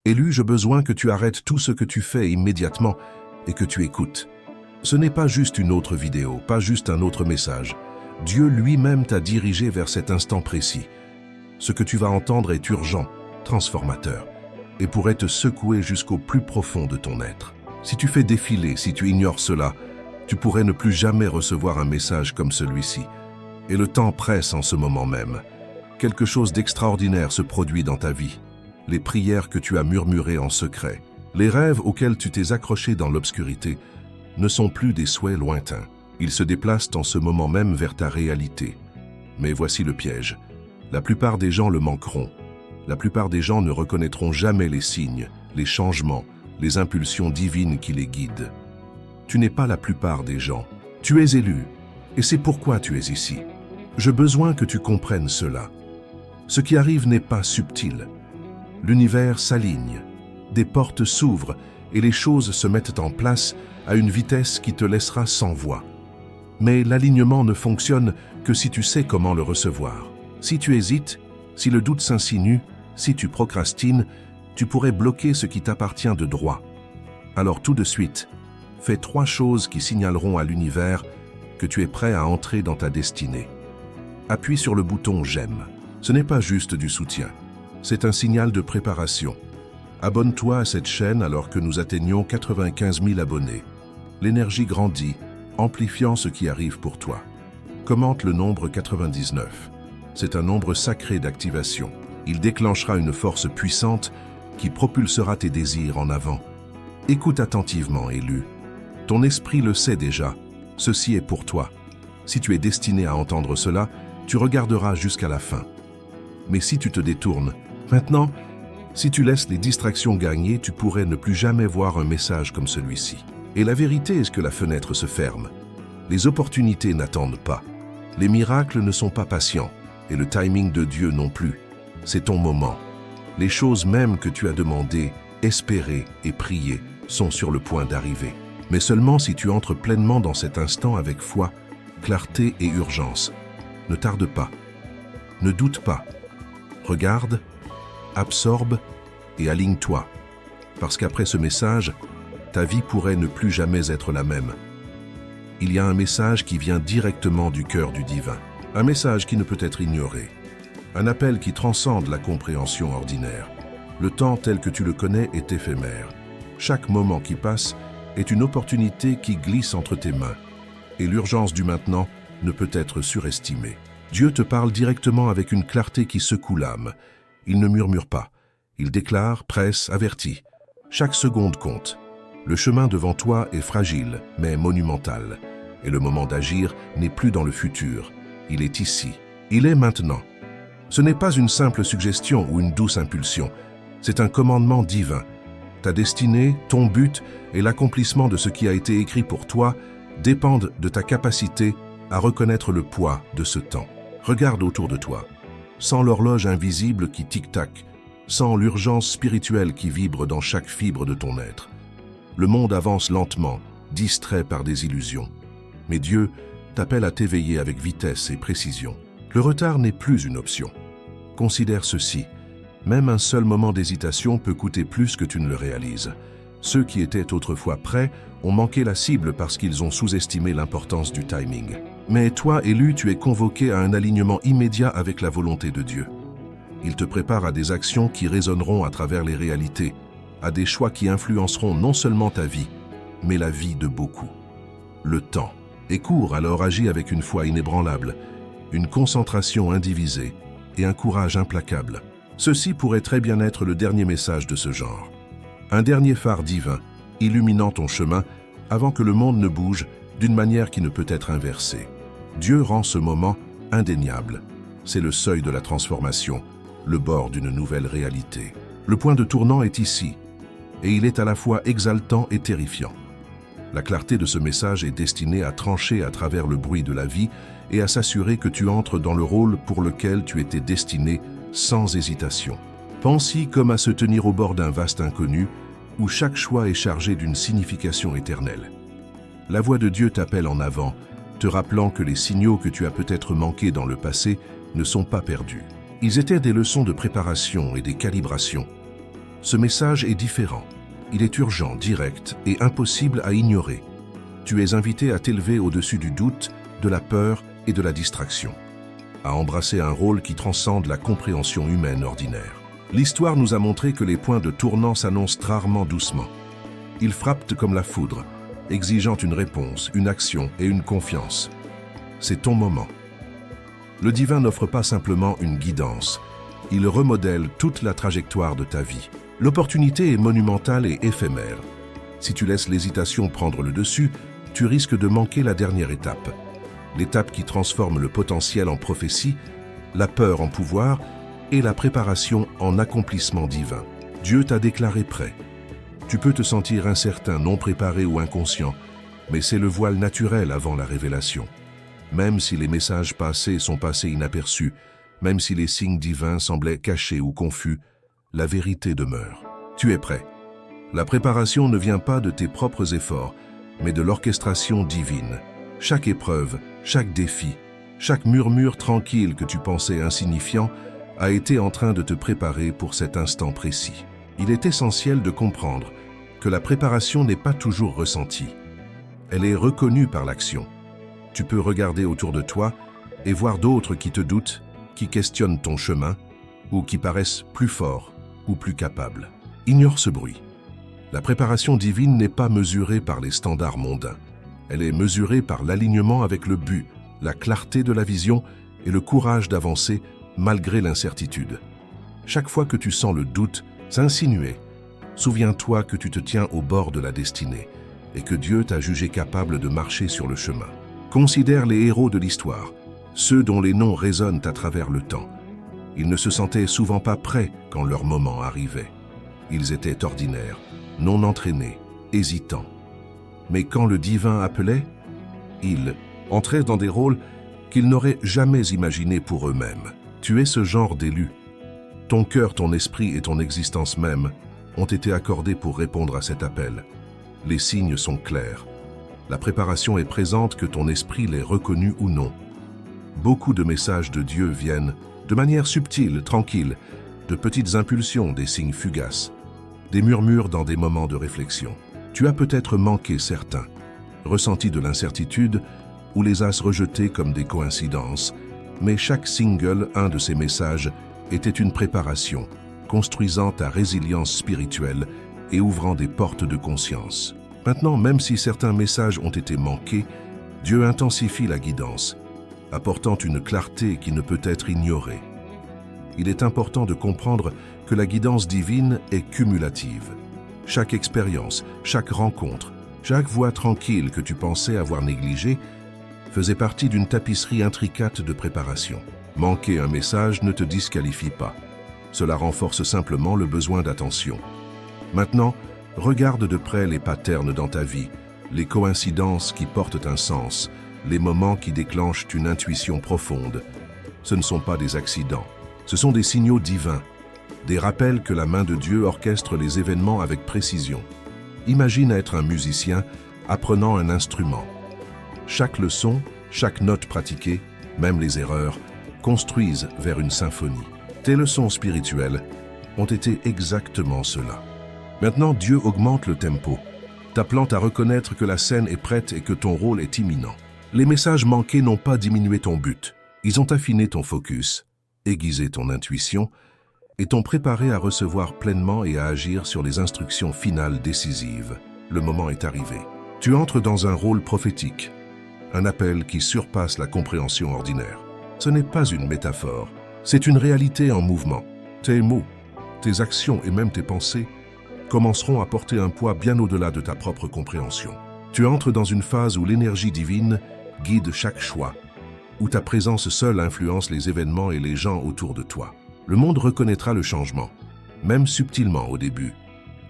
Élu, j'ai besoin que tu arrêtes tout ce que tu fais immédiatement et que tu écoutes. Ce n'est pas juste une autre vidéo, pas juste un autre message. Dieu lui-même t'a dirigé vers cet instant précis. Ce que tu vas entendre est urgent, transformateur, et pourrait te secouer jusqu'au plus profond de ton être. Si tu fais défiler, si tu ignores cela, tu pourrais ne plus jamais recevoir un message comme celui-ci. Et le temps presse en ce moment même. Quelque chose d'extraordinaire se produit dans ta vie. Les prières que tu as murmurées en secret, les rêves auxquels tu t'es accroché dans l'obscurité, ne sont plus des souhaits lointains. Ils se déplacent en ce moment même vers ta réalité. Mais voici le piège. La plupart des gens le manqueront. La plupart des gens ne reconnaîtront jamais les signes, les changements, les impulsions divines qui les guident. Tu n'es pas la plupart des gens. Tu es élu, et c'est pourquoi tu es ici. J'ai besoin que tu comprennes cela. Ce qui arrive n'est pas subtil. L'univers s'aligne, des portes s'ouvrent et les choses se mettent en place à une vitesse qui te laissera sans voix. Mais l'alignement ne fonctionne que si tu sais comment le recevoir. Si tu hésites, si le doute s'insinue, si tu procrastines, tu pourrais bloquer ce qui t'appartient de droit. Alors tout de suite, fais 3 choses qui signaleront à l'univers que tu es prêt à entrer dans ta destinée. Appuie sur le bouton « J'aime ». Ce n'est pas juste du soutien, c'est un signal de préparation. Abonne-toi à cette chaîne alors que nous atteignons 95 000 abonnés. L'énergie grandit, amplifiant ce qui arrive pour toi. Commente le nombre 99. C'est un nombre sacré d'activation. Il déclenchera une force puissante qui propulsera tes désirs en avant. Écoute attentivement, élu. Ton esprit le sait déjà. Ceci est pour toi. Si tu es destiné à entendre cela, tu regarderas jusqu'à la fin. Mais si tu te détournes, maintenant, si tu laisses les distractions gagner, tu pourrais ne plus jamais voir un message comme celui-ci. Et la vérité est que la fenêtre se ferme. Les opportunités n'attendent pas. Les miracles ne sont pas patients, et le timing de Dieu non plus. C'est ton moment. Les choses même que tu as demandées, espérées et priées sont sur le point d'arriver. Mais seulement si tu entres pleinement dans cet instant avec foi, clarté et urgence. Ne tarde pas. Ne doute pas. Regarde, absorbe et aligne-toi. Parce qu'après ce message, ta vie pourrait ne plus jamais être la même. Il y a un message qui vient directement du cœur du divin. Un message qui ne peut être ignoré. Un appel qui transcende la compréhension ordinaire. Le temps tel que tu le connais est éphémère. Chaque moment qui passe est une opportunité qui glisse entre tes mains. Et l'urgence du maintenant ne peut être surestimée. Dieu te parle directement avec une clarté qui secoue l'âme. Il ne murmure pas. Il déclare, presse, avertit. Chaque seconde compte. Le chemin devant toi est fragile, mais monumental. Et le moment d'agir n'est plus dans le futur. Il est ici. Il est maintenant. Ce n'est pas une simple suggestion ou une douce impulsion. C'est un commandement divin. Ta destinée, ton but et l'accomplissement de ce qui a été écrit pour toi dépendent de ta capacité à reconnaître le poids de ce temps. Regarde autour de toi. Sans l'horloge invisible qui tic-tac, sans l'urgence spirituelle qui vibre dans chaque fibre de ton être. Le monde avance lentement, distrait par des illusions. Mais Dieu t'appelle à t'éveiller avec vitesse et précision. Le retard n'est plus une option. Considère ceci. Même un seul moment d'hésitation peut coûter plus que tu ne le réalises. Ceux qui étaient autrefois prêts ont manqué la cible parce qu'ils ont sous-estimé l'importance du timing. Mais toi, élu, tu es convoqué à un alignement immédiat avec la volonté de Dieu. Il te prépare à des actions qui résonneront à travers les réalités, à des choix qui influenceront non seulement ta vie, mais la vie de beaucoup. Le temps est court, alors agis avec une foi inébranlable, une concentration indivisée et un courage implacable. Ceci pourrait très bien être le dernier message de ce genre. Un dernier phare divin, illuminant ton chemin avant que le monde ne bouge d'une manière qui ne peut être inversée. Dieu rend ce moment indéniable. C'est le seuil de la transformation, le bord d'une nouvelle réalité. Le point de tournant est ici, et il est à la fois exaltant et terrifiant. La clarté de ce message est destinée à trancher à travers le bruit de la vie et à s'assurer que tu entres dans le rôle pour lequel tu étais destiné sans hésitation. Pense-y comme à se tenir au bord d'un vaste inconnu où chaque choix est chargé d'une signification éternelle. La voix de Dieu t'appelle en avant, te rappelant que les signaux que tu as peut-être manqués dans le passé ne sont pas perdus. Ils étaient des leçons de préparation et des calibrations. Ce message est différent. Il est urgent, direct et impossible à ignorer. Tu es invité à t'élever au-dessus du doute, de la peur et de la distraction, à embrasser un rôle qui transcende la compréhension humaine ordinaire. L'histoire nous a montré que les points de tournant s'annoncent rarement doucement. Ils frappent comme la foudre, exigeant une réponse, une action et une confiance. C'est ton moment. Le divin n'offre pas simplement une guidance, il remodèle toute la trajectoire de ta vie. L'opportunité est monumentale et éphémère. Si tu laisses l'hésitation prendre le dessus, tu risques de manquer la dernière étape. L'étape qui transforme le potentiel en prophétie, la peur en pouvoir et la préparation en accomplissement divin. Dieu t'a déclaré prêt. Tu peux te sentir incertain, non préparé ou inconscient, mais c'est le voile naturel avant la révélation. Même si les messages passés sont passés inaperçus, même si les signes divins semblaient cachés ou confus, la vérité demeure. Tu es prêt. La préparation ne vient pas de tes propres efforts, mais de l'orchestration divine. Chaque épreuve, chaque défi, chaque murmure tranquille que tu pensais insignifiant a été en train de te préparer pour cet instant précis. Il est essentiel de comprendre que la préparation n'est pas toujours ressentie. Elle est reconnue par l'action. Tu peux regarder autour de toi et voir d'autres qui te doutent, qui questionnent ton chemin ou qui paraissent plus forts ou plus capables. Ignore ce bruit. La préparation divine n'est pas mesurée par les standards mondains. Elle est mesurée par l'alignement avec le but, la clarté de la vision et le courage d'avancer malgré l'incertitude. Chaque fois que tu sens le doute s'insinuer, souviens-toi que tu te tiens au bord de la destinée et que Dieu t'a jugé capable de marcher sur le chemin. Considère les héros de l'histoire, ceux dont les noms résonnent à travers le temps. Ils ne se sentaient souvent pas prêts quand leur moment arrivait. Ils étaient ordinaires, non entraînés, hésitants. Mais quand le divin appelait, ils entraient dans des rôles qu'ils n'auraient jamais imaginés pour eux-mêmes. Tu es ce genre d'élu. Ton cœur, ton esprit et ton existence même ont été accordés pour répondre à cet appel. Les signes sont clairs. La préparation est présente que ton esprit l'ait reconnu ou non. Beaucoup de messages de Dieu viennent de manière subtile, tranquille, de petites impulsions, des signes fugaces, des murmures dans des moments de réflexion. Tu as peut-être manqué certains, ressenti de l'incertitude ou les as rejetés comme des coïncidences, mais chaque single, un de ces messages, était une préparation, construisant ta résilience spirituelle et ouvrant des portes de conscience. Maintenant, même si certains messages ont été manqués, Dieu intensifie la guidance, apportant une clarté qui ne peut être ignorée. Il est important de comprendre que la guidance divine est cumulative. Chaque expérience, chaque rencontre, chaque voie tranquille que tu pensais avoir négligée faisait partie d'une tapisserie intricate de préparation. Manquer un message ne te disqualifie pas. Cela renforce simplement le besoin d'attention. Maintenant, regarde de près les patterns dans ta vie, les coïncidences qui portent un sens, les moments qui déclenchent une intuition profonde. Ce ne sont pas des accidents, ce sont des signaux divins, des rappels que la main de Dieu orchestre les événements avec précision. Imagine être un musicien apprenant un instrument. Chaque leçon, chaque note pratiquée, même les erreurs, construisent vers une symphonie. Tes leçons spirituelles ont été exactement cela. Maintenant, Dieu augmente le tempo, t'appelant à reconnaître que la scène est prête et que ton rôle est imminent. Les messages manqués n'ont pas diminué ton but. Ils ont affiné ton focus, aiguisé ton intuition et t'ont préparé à recevoir pleinement et à agir sur les instructions finales décisives. Le moment est arrivé. Tu entres dans un rôle prophétique, un appel qui surpasse la compréhension ordinaire. Ce n'est pas une métaphore, c'est une réalité en mouvement. Tes mots, tes actions et même tes pensées commenceront à porter un poids bien au-delà de ta propre compréhension. Tu entres dans une phase où l'énergie divine guide chaque choix, où ta présence seule influence les événements et les gens autour de toi. Le monde reconnaîtra le changement, même subtilement au début,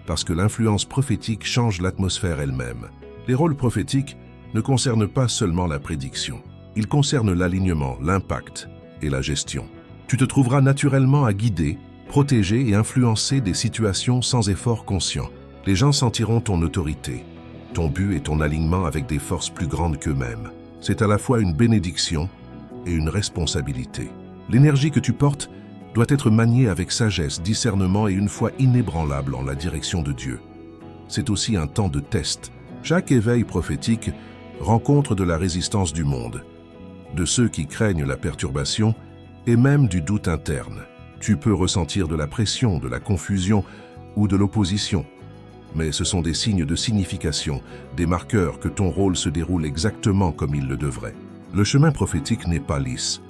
parce que l'influence prophétique change l'atmosphère elle-même. Les rôles prophétiques ne concernent pas seulement la prédiction. Ils concernent l'alignement, l'impact et la gestion. Tu te trouveras naturellement à guider, protéger et influencer des situations sans effort conscient. Les gens sentiront ton autorité, ton but et ton alignement avec des forces plus grandes qu'eux-mêmes. C'est à la fois une bénédiction et une responsabilité. L'énergie que tu portes doit être manié avec sagesse, discernement et une foi inébranlable en la direction de Dieu. C'est aussi un temps de test. Chaque éveil prophétique rencontre de la résistance du monde, de ceux qui craignent la perturbation et même du doute interne. Tu peux ressentir de la pression, de la confusion ou de l'opposition. Mais ce sont des signes de signification, des marqueurs que ton rôle se déroule exactement comme il le devrait. Le chemin prophétique n'est pas lisse,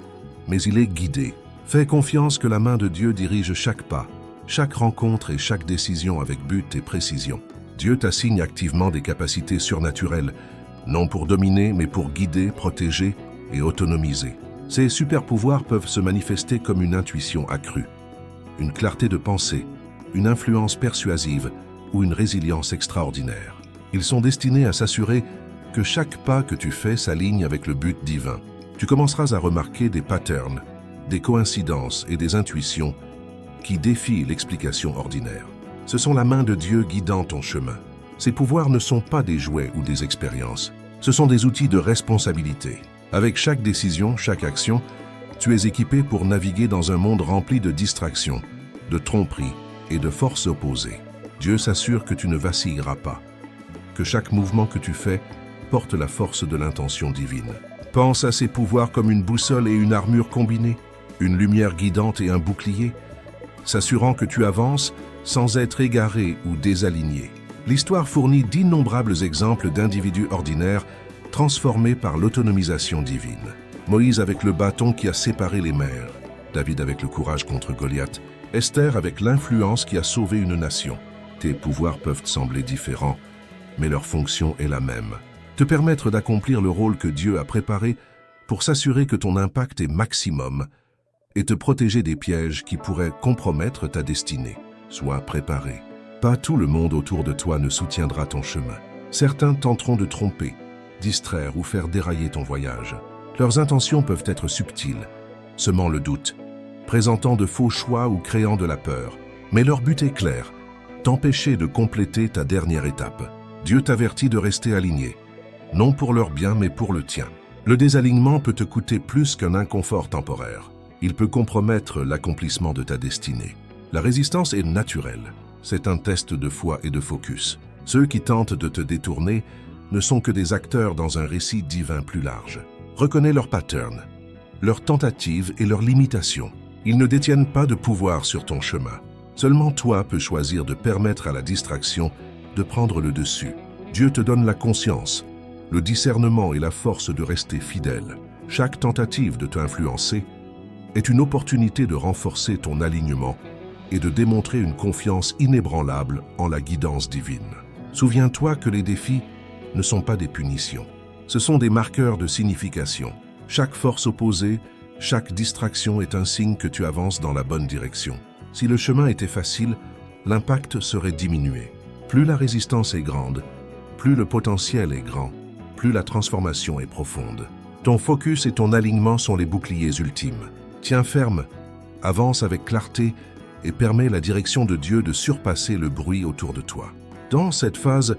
mais il est guidé. Fais confiance que la main de Dieu dirige chaque pas, chaque rencontre et chaque décision avec but et précision. Dieu t'assigne activement des capacités surnaturelles, non pour dominer, mais pour guider, protéger et autonomiser. Ces super-pouvoirs peuvent se manifester comme une intuition accrue, une clarté de pensée, une influence persuasive ou une résilience extraordinaire. Ils sont destinés à s'assurer que chaque pas que tu fais s'aligne avec le but divin. Tu commenceras à remarquer des patterns, des coïncidences et des intuitions qui défient l'explication ordinaire. Ce sont la main de Dieu guidant ton chemin. Ces pouvoirs ne sont pas des jouets ou des expériences. Ce sont des outils de responsabilité. Avec chaque décision, chaque action, tu es équipé pour naviguer dans un monde rempli de distractions, de tromperies et de forces opposées. Dieu s'assure que tu ne vacilleras pas, que chaque mouvement que tu fais porte la force de l'intention divine. Pense à ces pouvoirs comme une boussole et une armure combinée, une lumière guidante et un bouclier, s'assurant que tu avances sans être égaré ou désaligné. L'histoire fournit d'innombrables exemples d'individus ordinaires transformés par l'autonomisation divine. Moïse avec le bâton qui a séparé les mers, David avec le courage contre Goliath, Esther avec l'influence qui a sauvé une nation. Tes pouvoirs peuvent sembler différents, mais leur fonction est la même. Te permettre d'accomplir le rôle que Dieu a préparé pour s'assurer que ton impact est maximum et te protéger des pièges qui pourraient compromettre ta destinée. Sois préparé. Pas tout le monde autour de toi ne soutiendra ton chemin. Certains tenteront de tromper, distraire ou faire dérailler ton voyage. Leurs intentions peuvent être subtiles, semant le doute, présentant de faux choix ou créant de la peur. Mais leur but est clair, t'empêcher de compléter ta dernière étape. Dieu t'avertit de rester aligné, non pour leur bien mais pour le tien. Le désalignement peut te coûter plus qu'un inconfort temporaire. Il peut compromettre l'accomplissement de ta destinée. La résistance est naturelle. C'est un test de foi et de focus. Ceux qui tentent de te détourner ne sont que des acteurs dans un récit divin plus large. Reconnais leurs patterns, leurs tentatives et leurs limitations. Ils ne détiennent pas de pouvoir sur ton chemin. Seulement toi peux choisir de permettre à la distraction de prendre le dessus. Dieu te donne la conscience, le discernement et la force de rester fidèle. Chaque tentative de t'influencer est une opportunité de renforcer ton alignement et de démontrer une confiance inébranlable en la guidance divine. Souviens-toi que les défis ne sont pas des punitions. Ce sont des marqueurs de signification. Chaque force opposée, chaque distraction est un signe que tu avances dans la bonne direction. Si le chemin était facile, l'impact serait diminué. Plus la résistance est grande, plus le potentiel est grand, plus la transformation est profonde. Ton focus et ton alignement sont les boucliers ultimes. Tiens ferme, avance avec clarté et permets la direction de Dieu de surpasser le bruit autour de toi. Dans cette phase,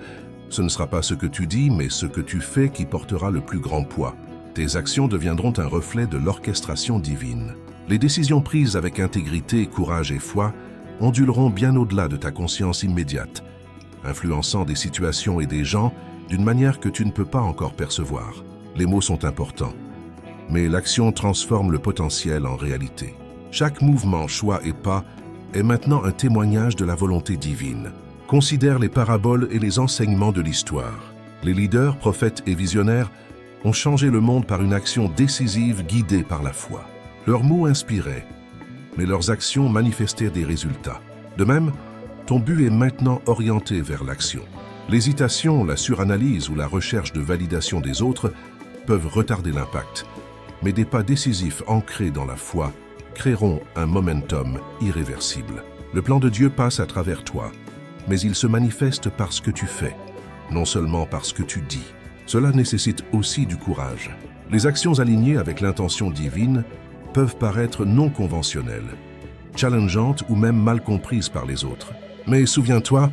ce ne sera pas ce que tu dis, mais ce que tu fais qui portera le plus grand poids. Tes actions deviendront un reflet de l'orchestration divine. Les décisions prises avec intégrité, courage et foi onduleront bien au-delà de ta conscience immédiate, influençant des situations et des gens d'une manière que tu ne peux pas encore percevoir. Les mots sont importants, mais l'action transforme le potentiel en réalité. Chaque mouvement, choix et pas est maintenant un témoignage de la volonté divine. Considère les paraboles et les enseignements de l'histoire. Les leaders, prophètes et visionnaires ont changé le monde par une action décisive guidée par la foi. Leurs mots inspiraient, mais leurs actions manifestaient des résultats. De même, ton but est maintenant orienté vers l'action. L'hésitation, la suranalyse ou la recherche de validation des autres peuvent retarder l'impact, mais des pas décisifs ancrés dans la foi créeront un momentum irréversible. Le plan de Dieu passe à travers toi, mais il se manifeste par ce que tu fais, non seulement par ce que tu dis. Cela nécessite aussi du courage. Les actions alignées avec l'intention divine peuvent paraître non conventionnelles, challengeantes ou même mal comprises par les autres. Mais souviens-toi,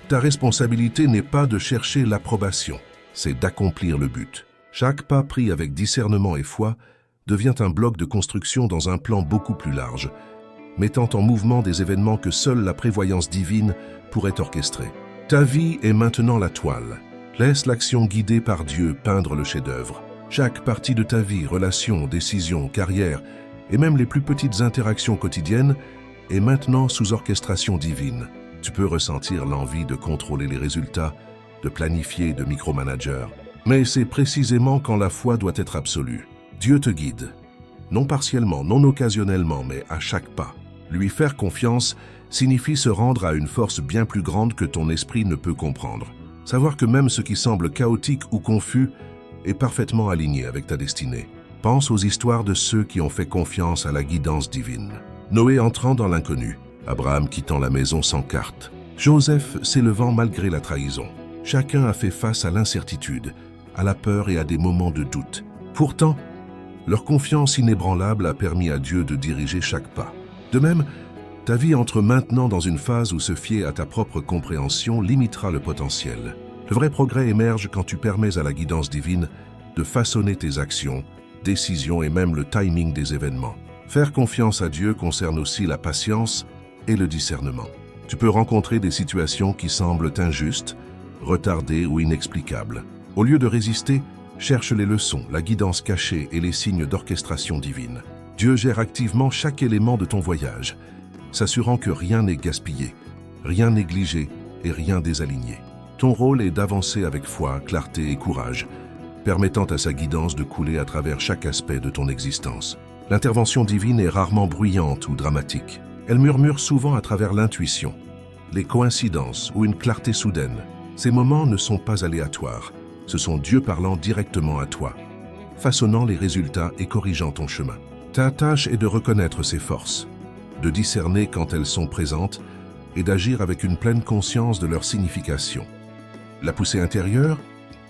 ta responsabilité n'est pas de chercher l'approbation, c'est d'accomplir le but. Chaque pas pris avec discernement et foi devient un bloc de construction dans un plan beaucoup plus large, mettant en mouvement des événements que seule la prévoyance divine pourrait orchestrer. Ta vie est maintenant la toile. Laisse l'action guidée par Dieu peindre le chef-d'œuvre. Chaque partie de ta vie, relations, décisions, carrière, et même les plus petites interactions quotidiennes, est maintenant sous orchestration divine. Tu peux ressentir l'envie de contrôler les résultats, de planifier, de micromanager. Mais c'est précisément quand la foi doit être absolue. Dieu te guide. Non partiellement, non occasionnellement, mais à chaque pas. Lui faire confiance signifie se rendre à une force bien plus grande que ton esprit ne peut comprendre. Savoir que même ce qui semble chaotique ou confus est parfaitement aligné avec ta destinée. Pense aux histoires de ceux qui ont fait confiance à la guidance divine. Noé entrant dans l'inconnu, Abraham quittant la maison sans carte, Joseph s'élevant malgré la trahison. Chacun a fait face à l'incertitude, à la peur et à des moments de doute. Pourtant, leur confiance inébranlable a permis à Dieu de diriger chaque pas. De même, ta vie entre maintenant dans une phase où se fier à ta propre compréhension limitera le potentiel. Le vrai progrès émerge quand tu permets à la guidance divine de façonner tes actions, décisions et même le timing des événements. Faire confiance à Dieu concerne aussi la patience et le discernement. Tu peux rencontrer des situations qui semblent injustes, retardées ou inexplicables. Au lieu de résister, cherche les leçons, la guidance cachée et les signes d'orchestration divine. Dieu gère activement chaque élément de ton voyage, s'assurant que rien n'est gaspillé, rien négligé et rien désaligné. Ton rôle est d'avancer avec foi, clarté et courage, permettant à sa guidance de couler à travers chaque aspect de ton existence. L'intervention divine est rarement bruyante ou dramatique. Elle murmure souvent à travers l'intuition, les coïncidences ou une clarté soudaine. Ces moments ne sont pas aléatoires. Ce sont Dieu parlant directement à toi, façonnant les résultats et corrigeant ton chemin. Ta tâche est de reconnaître ses forces, de discerner quand elles sont présentes et d'agir avec une pleine conscience de leur signification. La poussée intérieure,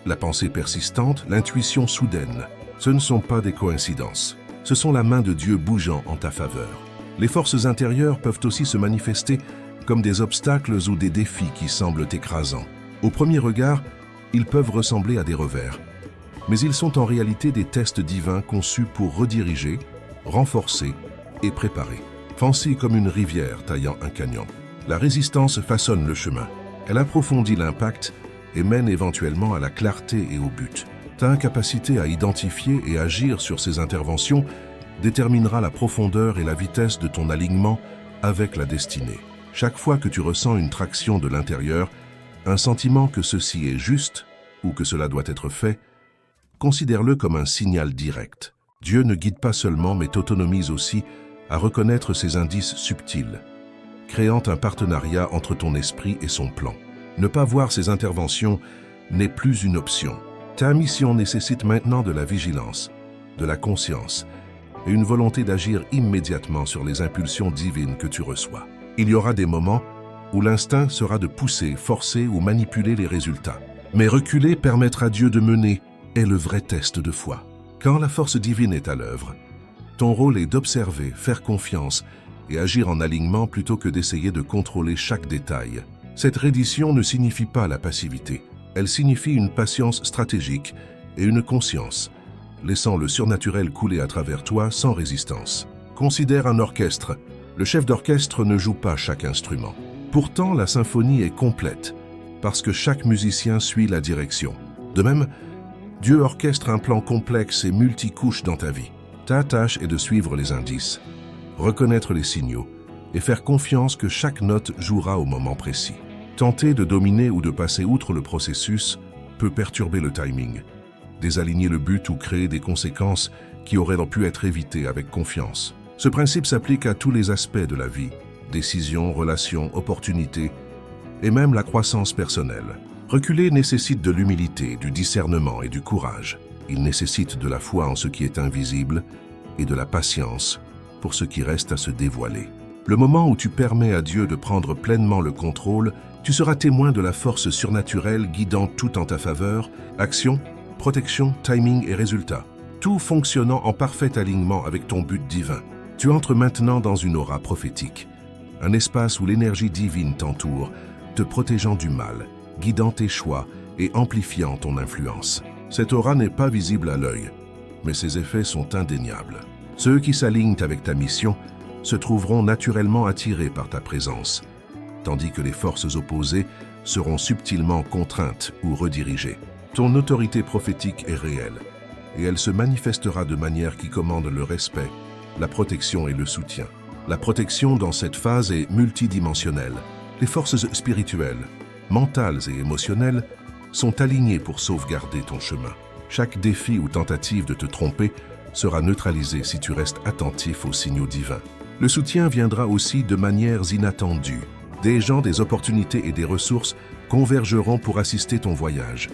la pensée persistante, l'intuition soudaine, ce ne sont pas des coïncidences. Ce sont la main de Dieu bougeant en ta faveur. Les forces intérieures peuvent aussi se manifester comme des obstacles ou des défis qui semblent écrasants. Au premier regard, ils peuvent ressembler à des revers, mais ils sont en réalité des tests divins conçus pour rediriger, renforcer et préparer. Pensez comme une rivière taillant un canyon. La résistance façonne le chemin. Elle approfondit l'impact et mène éventuellement à la clarté et au but. Ta incapacité à identifier et agir sur ces interventions déterminera la profondeur et la vitesse de ton alignement avec la destinée. Chaque fois que tu ressens une traction de l'intérieur, un sentiment que ceci est juste ou que cela doit être fait, considère-le comme un signal direct. Dieu ne guide pas seulement mais t'autonomise aussi à reconnaître ces indices subtils, créant un partenariat entre ton esprit et son plan. Ne pas voir ces interventions n'est plus une option. Ta mission nécessite maintenant de la vigilance, de la conscience et une volonté d'agir immédiatement sur les impulsions divines que tu reçois. Il y aura des moments où l'instinct sera de pousser, forcer ou manipuler les résultats. Mais reculer, permettre à Dieu de mener, est le vrai test de foi. Quand la force divine est à l'œuvre, ton rôle est d'observer, faire confiance et agir en alignement plutôt que d'essayer de contrôler chaque détail. Cette reddition ne signifie pas la passivité. Elle signifie une patience stratégique et une conscience, laissant le surnaturel couler à travers toi sans résistance. Considère un orchestre. Le chef d'orchestre ne joue pas chaque instrument. Pourtant, la symphonie est complète, parce que chaque musicien suit la direction. De même, Dieu orchestre un plan complexe et multicouche dans ta vie. Ta tâche est de suivre les indices, reconnaître les signaux et faire confiance que chaque note jouera au moment précis. Tenter de dominer ou de passer outre le processus peut perturber le timing, désaligner le but ou créer des conséquences qui auraient pu être évitées avec confiance. Ce principe s'applique à tous les aspects de la vie, décisions, relations, opportunités et même la croissance personnelle. Reculer nécessite de l'humilité, du discernement et du courage. Il nécessite de la foi en ce qui est invisible et de la patience pour ce qui reste à se dévoiler. Le moment où tu permets à Dieu de prendre pleinement le contrôle, tu seras témoin de la force surnaturelle guidant tout en ta faveur, action, protection, timing et résultat, tout fonctionnant en parfait alignement avec ton but divin. Tu entres maintenant dans une aura prophétique, un espace où l'énergie divine t'entoure, te protégeant du mal, guidant tes choix et amplifiant ton influence. Cette aura n'est pas visible à l'œil, mais ses effets sont indéniables. Ceux qui s'alignent avec ta mission se trouveront naturellement attirés par ta présence, tandis que les forces opposées seront subtilement contraintes ou redirigées. Ton autorité prophétique est réelle, et elle se manifestera de manière qui commande le respect, la protection et le soutien. La protection dans cette phase est multidimensionnelle. Les forces spirituelles, mentales et émotionnelles sont alignées pour sauvegarder ton chemin. Chaque défi ou tentative de te tromper sera neutralisé si tu restes attentif aux signaux divins. Le soutien viendra aussi de manières inattendues. Des gens, des opportunités et des ressources convergeront pour assister ton voyage,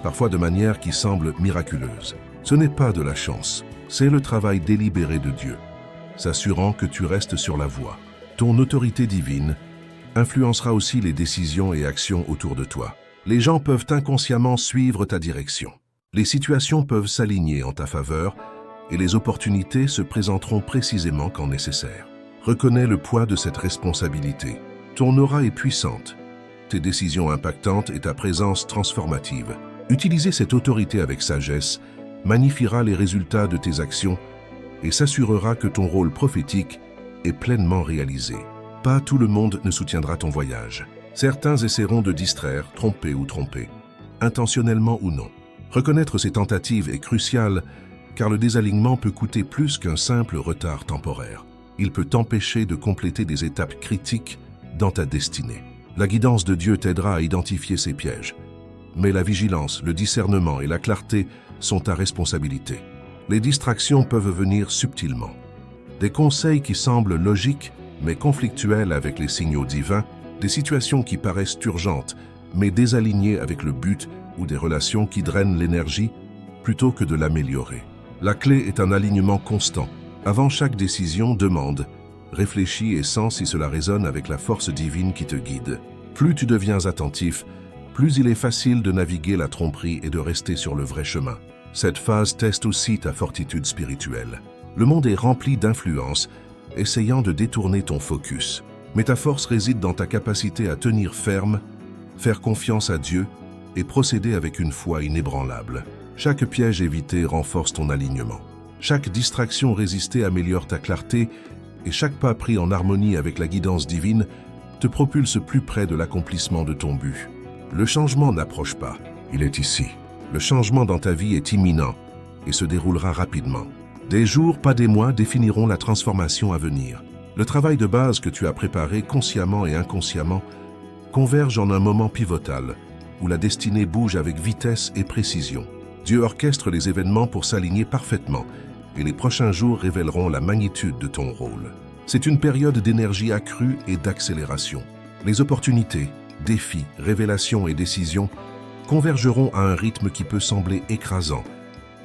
parfois de manière qui semble miraculeuse. Ce n'est pas de la chance, c'est le travail délibéré de Dieu, s'assurant que tu restes sur la voie. Ton autorité divine influencera aussi les décisions et actions autour de toi. Les gens peuvent inconsciemment suivre ta direction. Les situations peuvent s'aligner en ta faveur et les opportunités se présenteront précisément quand nécessaire. Reconnais le poids de cette responsabilité. Ton aura est puissante, tes décisions impactantes et ta présence transformative. Utiliser cette autorité avec sagesse magnifiera les résultats de tes actions et s'assurera que ton rôle prophétique est pleinement réalisé. Pas tout le monde ne soutiendra ton voyage. Certains essaieront de distraire, tromper ou tromper, intentionnellement ou non. Reconnaître ces tentatives est crucial car le désalignement peut coûter plus qu'un simple retard temporaire. Il peut t'empêcher de compléter des étapes critiques dans ta destinée. La guidance de Dieu t'aidera à identifier ces pièges. Mais la vigilance, le discernement et la clarté sont ta responsabilité. Les distractions peuvent venir subtilement. Des conseils qui semblent logiques mais conflictuels avec les signaux divins, des situations qui paraissent urgentes mais désalignées avec le but ou des relations qui drainent l'énergie plutôt que de l'améliorer. La clé est un alignement constant. Avant chaque décision, demande, réfléchis et sens si cela résonne avec la force divine qui te guide. Plus tu deviens attentif, plus il est facile de naviguer la tromperie et de rester sur le vrai chemin. Cette phase teste aussi ta fortitude spirituelle. Le monde est rempli d'influences, essayant de détourner ton focus. Mais ta force réside dans ta capacité à tenir ferme, faire confiance à Dieu et procéder avec une foi inébranlable. Chaque piège évité renforce ton alignement. Chaque distraction résistée améliore ta clarté et chaque pas pris en harmonie avec la guidance divine te propulse plus près de l'accomplissement de ton but. Le changement n'approche pas, il est ici. Le changement dans ta vie est imminent et se déroulera rapidement. Des jours, pas des mois, définiront la transformation à venir. Le travail de base que tu as préparé consciemment et inconsciemment converge en un moment pivotal où la destinée bouge avec vitesse et précision. Dieu orchestre les événements pour s'aligner parfaitement et les prochains jours révéleront la magnitude de ton rôle. C'est une période d'énergie accrue et d'accélération. Les opportunités, défis, révélations et décisions convergeront à un rythme qui peut sembler écrasant,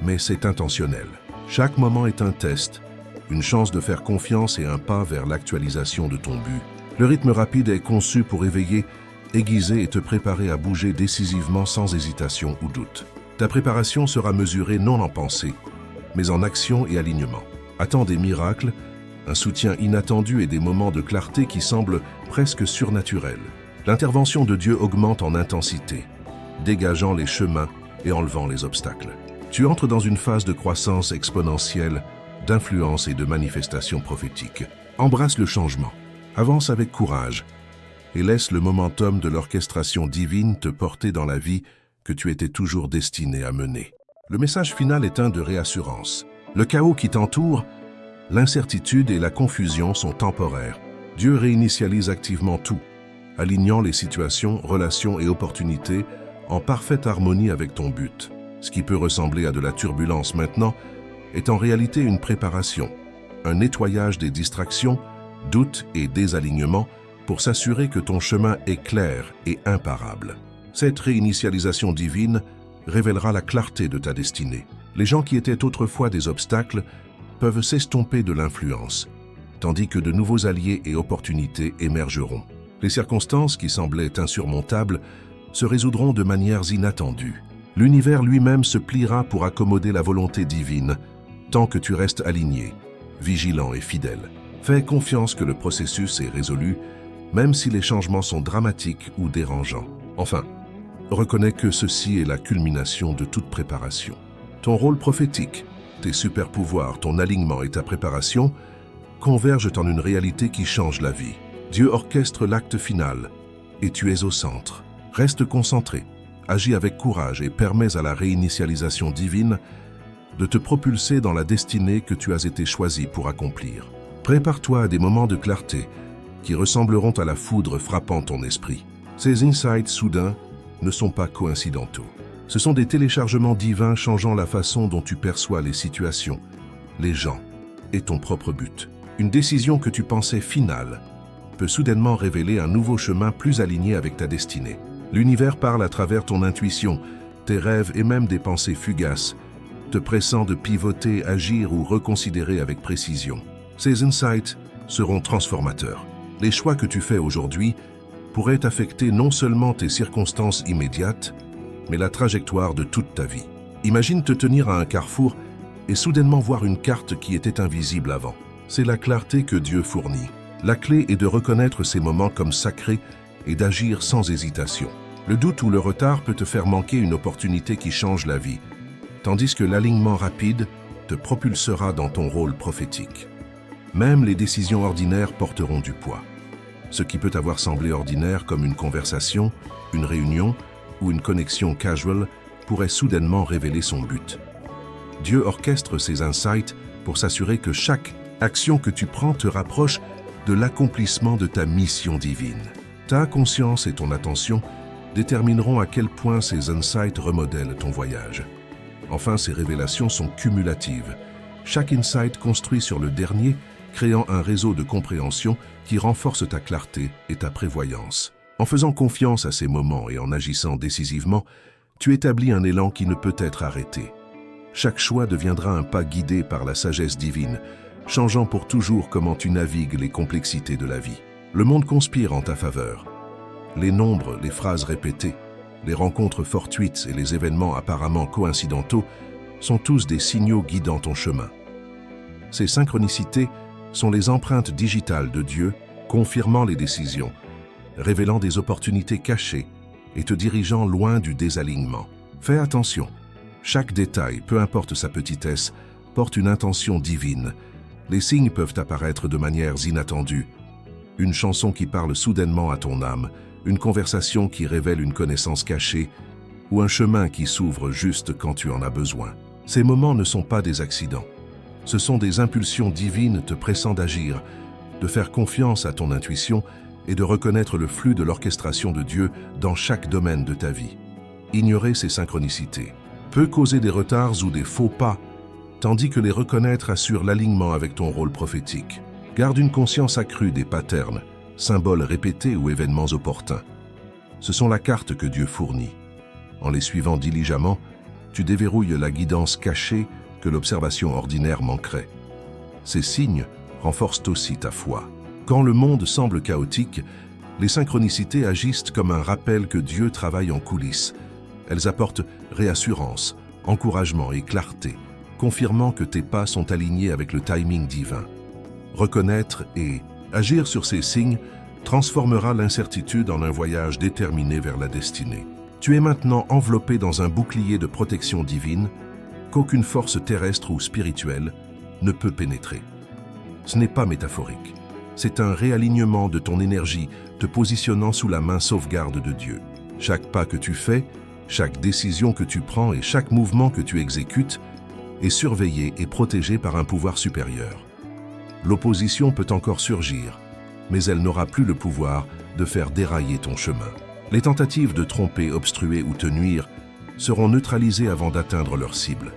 mais c'est intentionnel. Chaque moment est un test, une chance de faire confiance et un pas vers l'actualisation de ton but. Le rythme rapide est conçu pour éveiller, aiguiser et te préparer à bouger décisivement sans hésitation ou doute. Ta préparation sera mesurée non en pensée, mais en action et alignement. Attends des miracles, un soutien inattendu et des moments de clarté qui semblent presque surnaturels. L'intervention de Dieu augmente en intensité, dégageant les chemins et enlevant les obstacles. Tu entres dans une phase de croissance exponentielle, d'influence et de manifestation prophétique. Embrasse le changement, avance avec courage et laisse le momentum de l'orchestration divine te porter dans la vie que tu étais toujours destiné à mener. Le message final est un de réassurance. Le chaos qui t'entoure, l'incertitude et la confusion sont temporaires. Dieu réinitialise activement tout, alignant les situations, relations et opportunités en parfaite harmonie avec ton but. Ce qui peut ressembler à de la turbulence maintenant est en réalité une préparation, un nettoyage des distractions, doutes et désalignements pour s'assurer que ton chemin est clair et imparable. Cette réinitialisation divine révélera la clarté de ta destinée. Les gens qui étaient autrefois des obstacles peuvent s'estomper de l'influence, tandis que de nouveaux alliés et opportunités émergeront. Les circonstances qui semblaient insurmontables se résoudront de manières inattendues. L'univers lui-même se pliera pour accommoder la volonté divine, tant que tu restes aligné, vigilant et fidèle. Fais confiance que le processus est résolu, même si les changements sont dramatiques ou dérangeants. Enfin, reconnais que ceci est la culmination de toute préparation. Ton rôle prophétique, tes super-pouvoirs, ton alignement et ta préparation convergent en une réalité qui change la vie. Dieu orchestre l'acte final, et tu es au centre. Reste concentré, agis avec courage et permets à la réinitialisation divine de te propulser dans la destinée que tu as été choisi pour accomplir. Prépare-toi à des moments de clarté qui ressembleront à la foudre frappant ton esprit. Ces insights soudains ne sont pas coïncidentaux. Ce sont des téléchargements divins changeant la façon dont tu perçois les situations, les gens et ton propre but. Une décision que tu pensais finale peut soudainement révéler un nouveau chemin plus aligné avec ta destinée. L'univers parle à travers ton intuition, tes rêves et même des pensées fugaces, te pressant de pivoter, agir ou reconsidérer avec précision. Ces insights seront transformateurs. Les choix que tu fais aujourd'hui pourraient affecter non seulement tes circonstances immédiates, mais la trajectoire de toute ta vie. Imagine te tenir à un carrefour et soudainement voir une carte qui était invisible avant. C'est la clarté que Dieu fournit. La clé est de reconnaître ces moments comme sacrés et d'agir sans hésitation. Le doute ou le retard peut te faire manquer une opportunité qui change la vie, tandis que l'alignement rapide te propulsera dans ton rôle prophétique. Même les décisions ordinaires porteront du poids. Ce qui peut avoir semblé ordinaire comme une conversation, une réunion ou une connexion casual pourrait soudainement révéler son but. Dieu orchestre ces insights pour s'assurer que chaque action que tu prends te rapproche de l'accomplissement de ta mission divine. Ta conscience et ton attention détermineront à quel point ces insights remodèlent ton voyage. Enfin, ces révélations sont cumulatives. Chaque insight construit sur le dernier, créant un réseau de compréhension qui renforce ta clarté et ta prévoyance. En faisant confiance à ces moments et en agissant décisivement, tu établis un élan qui ne peut être arrêté. Chaque choix deviendra un pas guidé par la sagesse divine, changeant pour toujours comment tu navigues les complexités de la vie. Le monde conspire en ta faveur. Les nombres, les phrases répétées, les rencontres fortuites et les événements apparemment coïncidentaux sont tous des signaux guidant ton chemin. Ces synchronicités sont les empreintes digitales de Dieu, confirmant les décisions, révélant des opportunités cachées et te dirigeant loin du désalignement. Fais attention. Chaque détail, peu importe sa petitesse, porte une intention divine. Les signes peuvent apparaître de manières inattendues. Une chanson qui parle soudainement à ton âme, une conversation qui révèle une connaissance cachée, ou un chemin qui s'ouvre juste quand tu en as besoin. Ces moments ne sont pas des accidents. Ce sont des impulsions divines te pressant d'agir, de faire confiance à ton intuition et de reconnaître le flux de l'orchestration de Dieu dans chaque domaine de ta vie. Ignorer ces synchronicités peut causer des retards ou des faux pas, tandis que les reconnaître assure l'alignement avec ton rôle prophétique. Garde une conscience accrue des patterns, symboles répétés ou événements opportuns. Ce sont la carte que Dieu fournit. En les suivant diligemment, tu déverrouilles la guidance cachée que l'observation ordinaire manquerait. Ces signes renforcent aussi ta foi. Quand le monde semble chaotique, les synchronicités agissent comme un rappel que Dieu travaille en coulisses. Elles apportent réassurance, encouragement et clarté, confirmant que tes pas sont alignés avec le timing divin. Reconnaître et agir sur ces signes transformera l'incertitude en un voyage déterminé vers la destinée. Tu es maintenant enveloppé dans un bouclier de protection divine qu'aucune force terrestre ou spirituelle ne peut pénétrer. Ce n'est pas métaphorique. C'est un réalignement de ton énergie te positionnant sous la main sauvegarde de Dieu. Chaque pas que tu fais, chaque décision que tu prends et chaque mouvement que tu exécutes est surveillé et protégé par un pouvoir supérieur. L'opposition peut encore surgir, mais elle n'aura plus le pouvoir de faire dérailler ton chemin. Les tentatives de tromper, obstruer ou te nuire seront neutralisées avant d'atteindre leur cible.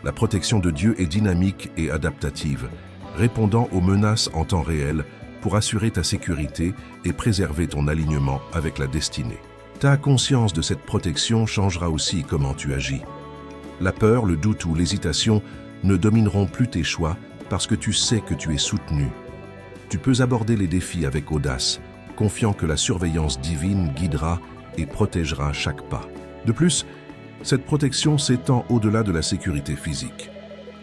La protection de Dieu est dynamique et adaptative, répondant aux menaces en temps réel pour assurer ta sécurité et préserver ton alignement avec la destinée. Ta conscience de cette protection changera aussi comment tu agis. La peur, le doute ou l'hésitation ne domineront plus tes choix parce que tu sais que tu es soutenu. Tu peux aborder les défis avec audace, confiant que la surveillance divine guidera et protégera chaque pas. De plus, cette protection s'étend au-delà de la sécurité physique.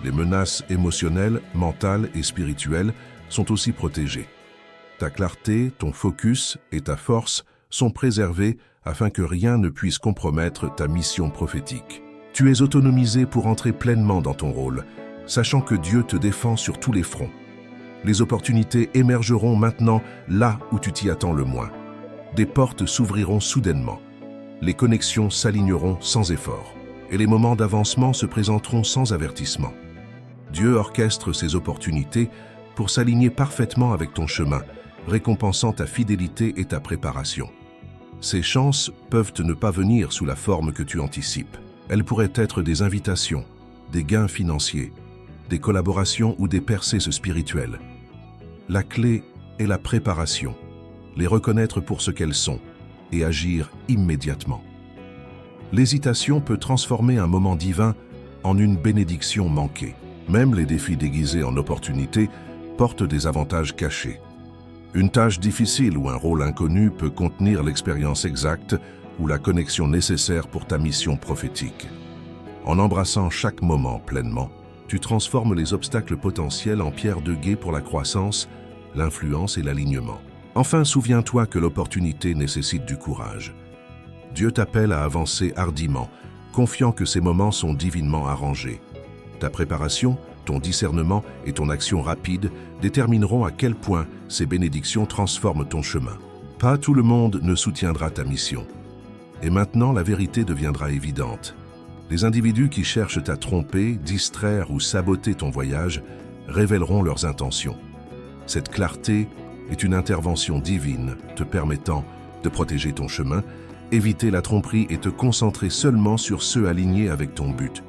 Les menaces émotionnelles, mentales et spirituelles sont aussi protégées. Ta clarté, ton focus et ta force sont préservés afin que rien ne puisse compromettre ta mission prophétique. Tu es autonomisé pour entrer pleinement dans ton rôle, sachant que Dieu te défend sur tous les fronts. Les opportunités émergeront maintenant là où tu t'y attends le moins. Des portes s'ouvriront soudainement. Les connexions s'aligneront sans effort. Et les moments d'avancement se présenteront sans avertissement. Dieu orchestre ces opportunités pour s'aligner parfaitement avec ton chemin, récompensant ta fidélité et ta préparation. Ces chances peuvent ne pas venir sous la forme que tu anticipes. Elles pourraient être des invitations, des gains financiers, des collaborations ou des percées spirituelles. La clé est la préparation, les reconnaître pour ce qu'elles sont et agir immédiatement. L'hésitation peut transformer un moment divin en une bénédiction manquée. Même les défis déguisés en opportunités portent des avantages cachés. Une tâche difficile ou un rôle inconnu peut contenir l'expérience exacte ou la connexion nécessaire pour ta mission prophétique. En embrassant chaque moment pleinement, tu transformes les obstacles potentiels en pierres de guet pour la croissance, l'influence et l'alignement. Enfin, souviens-toi que l'opportunité nécessite du courage. Dieu t'appelle à avancer hardiment, confiant que ces moments sont divinement arrangés. Ta préparation, ton discernement et ton action rapide détermineront à quel point ces bénédictions transforment ton chemin. Pas tout le monde ne soutiendra ta mission. Et maintenant, la vérité deviendra évidente. Les individus qui cherchent à tromper, distraire ou saboter ton voyage révéleront leurs intentions. Cette clarté est une intervention divine te permettant de protéger ton chemin, éviter la tromperie et te concentrer seulement sur ceux alignés avec ton but.